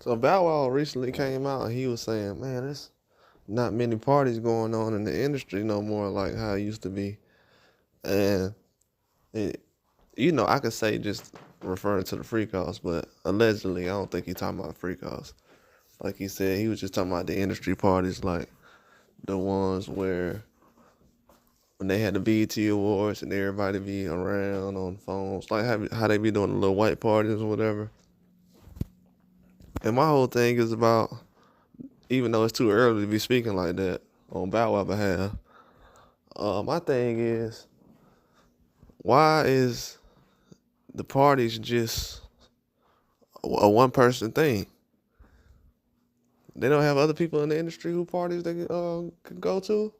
So Bow Wow recently came out and he was saying, man, there's not many parties going on in the industry no more like how it used to be. And, it, I could say just referring to the free calls, but allegedly, I don't think he talking about free calls. Like he said, he was just talking about the industry parties, like the ones where when they had the BET Awards and everybody be around on phones, like how they be doing the little white parties or whatever. And my whole thing is about, even though it's too early to be speaking like that on Bow Wow behalf, my thing is, why is the parties just a one person thing? They don't have other people in the industry who parties they could go to?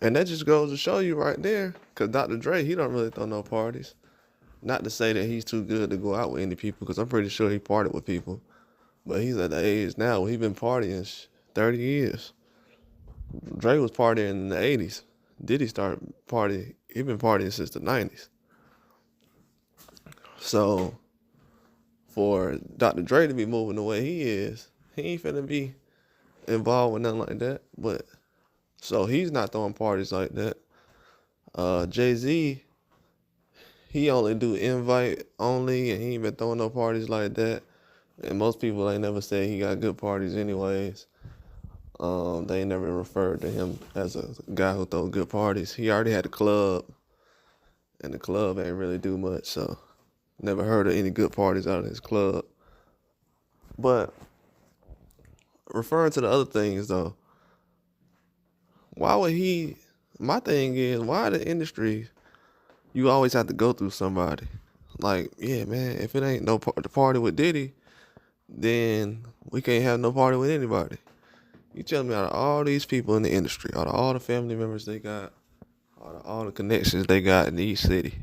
And that just goes to show you right there, because Dr. Dre, he don't really throw no parties. Not to say that he's too good to go out with any people, because I'm pretty sure he partied with people. But he's at the age now where he been partying 30 years. Dre was partying in the 80s. Diddy started partying, he been partying since the 90s. So for Dr. Dre to be moving the way he is, he ain't finna be involved with nothing like that. But so he's not throwing parties like that. Jay-Z, he only do invite only, and he ain't been throwing no parties like that. And most people ain't never said he got good parties anyways. They ain't never referred to him as a guy who throw good parties. He already had a club, and the club ain't really do much, so never heard of any good parties out of his club. But referring to the other things though, why would he? My thing is, why the industry? You always have to go through somebody. Like, yeah, man, if it ain't no the party with Diddy, then we can't have no party with anybody. You tell me, out of all these people in the industry, out of all the family members they got, out of all the connections they got in each city,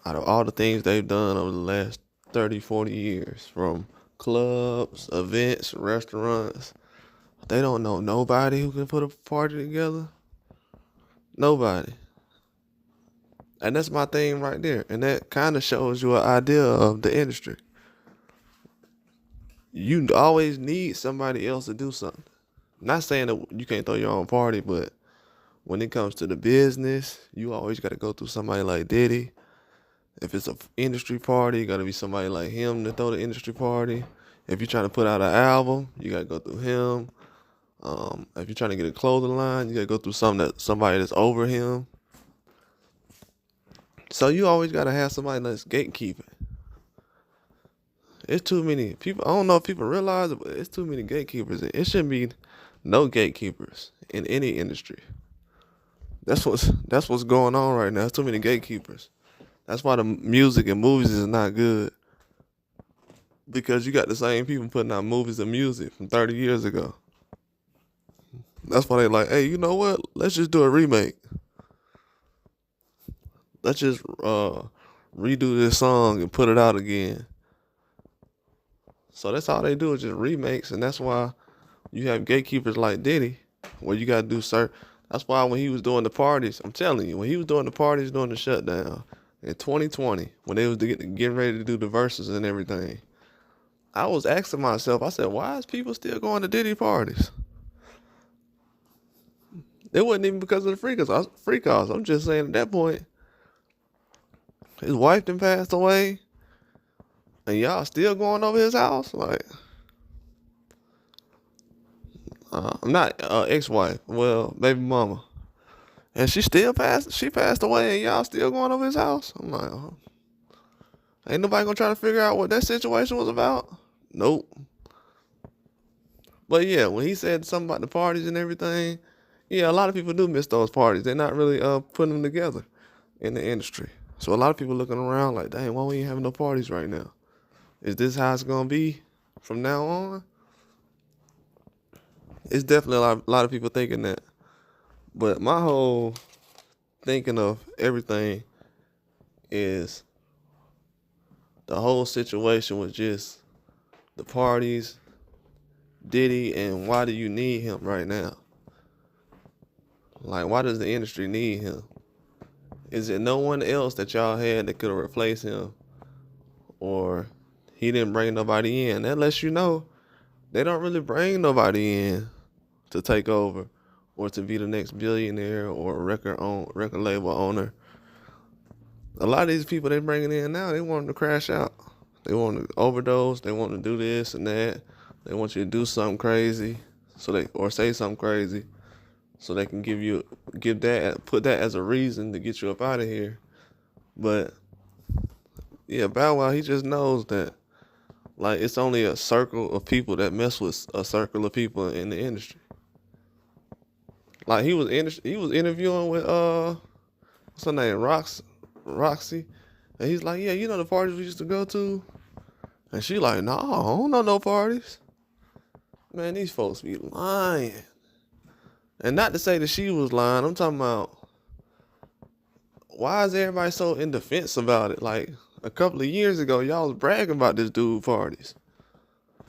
out of all the things they've done over the last 30, 40 years, from clubs, events, restaurants, they don't know nobody who can put a party together. Nobody. And that's my thing right there. And that kind of shows you an idea of the industry. You always need somebody else to do something. Not saying that you can't throw your own party, but when it comes to the business, you always got to go through somebody like Diddy. If it's an industry party, you got to be somebody like him to throw the industry party. If you're trying to put out an album, you got to go through him. If you're trying to get a clothing line, you got to go through somebody that's over him. So you always got to have somebody that's gatekeeping. It's too many people. I don't know if people realize it, but it's too many gatekeepers. It shouldn't be no gatekeepers in any industry. That's what's going on right now. There's too many gatekeepers. That's why the music and movies is not good. Because you got the same people putting out movies and music from 30 years ago. That's why they like, hey, you know what? Let's just do a remake. Let's just redo this song and put it out again. So that's all they do is just remakes, and that's why you have gatekeepers like Diddy, where you gotta do certain. That's why when he was doing the parties, I'm telling you, when he was doing the parties during the shutdown in 2020, when they was getting ready to do the verses and everything, I was asking myself, I said, why is people still going to Diddy parties? It wasn't even because of the free calls. I'm just saying at that point, his wife done passed away, and y'all still going over his house? Like, I'm not ex-wife, well, baby mama. And she passed away, and y'all still going over his house? I'm like, ain't nobody gonna try to figure out what that situation was about? Nope. But yeah, when he said something about the parties and everything, yeah, a lot of people do miss those parties. They're not really putting them together in the industry. So a lot of people looking around like, dang, why we ain't having no parties right now? Is this how it's gonna be from now on? It's definitely a lot of people thinking that. But my whole thinking of everything is the whole situation was just the parties, Diddy, and why do you need him right now? Like, why does the industry need him? Is it no one else that y'all had that could have replaced him or he didn't bring nobody in. That lets you know they don't really bring nobody in to take over or to be the next billionaire or record label owner. A lot of these people they bringing in now, they want them to crash out. They want to overdose. They want to do this and that. They want you to do something crazy, or say something crazy, so they can put that as a reason to get you up out of here. But yeah, Bow Wow, he just knows that like it's only a circle of people that mess with a circle of people in the industry. Like he was interviewing with what's her name, Roxy, and he's like, yeah, you know the parties we used to go to, and she like, no, I don't know no parties. Man, these folks be lying. And not to say that she was lying, I'm talking about why is everybody so in defense about it? Like a couple of years ago, y'all was bragging about this dude parties.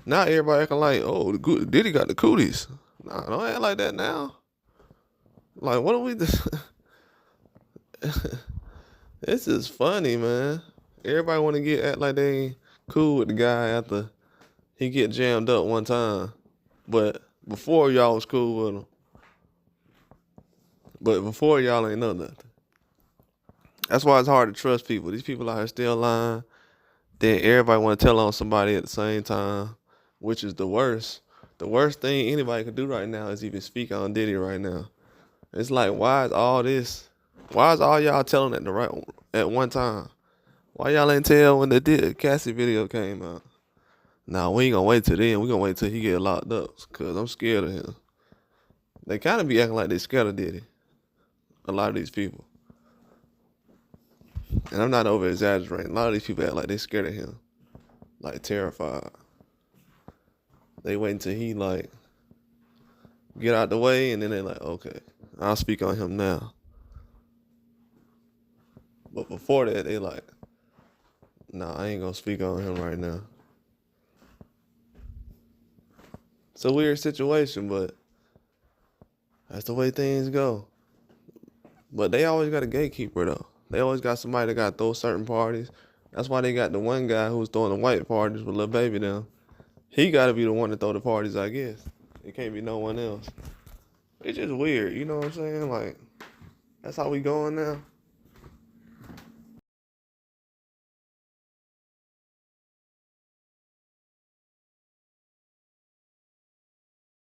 Now everybody acting like, oh, Diddy got the cooties. Nah, don't act like that now. Like, what are we? This is funny, man. Everybody want to act like they ain't cool with the guy after he get jammed up one time. But before y'all was cool with him. But before y'all ain't know nothing. That's why it's hard to trust people. These people out here still lying. Then everybody want to tell on somebody at the same time, which is the worst. The worst thing anybody could do right now is even speak on Diddy right now. It's like, why is all this? Why is all y'all telling at one time? Why y'all ain't tell when the Cassie video came out? Nah, we ain't gonna wait till then. We gonna wait till he get locked up, cause I'm scared of him. They kind of be acting like they scared of Diddy. A lot of these people. And I'm not over exaggerating. A lot of these people act like they scared of him. Like terrified. They wait until he like get out the way and then they like, okay, I'll speak on him now. But before that, they like, nah, I ain't gonna speak on him right now. It's a weird situation, but that's the way things go. But they always got a gatekeeper though. They always got somebody that got to throw certain parties. That's why they got the one guy who's throwing the white parties with Lil Baby them. He got to be the one to throw the parties, I guess. It can't be no one else. It's just weird, you know what I'm saying? Like, that's how we going now.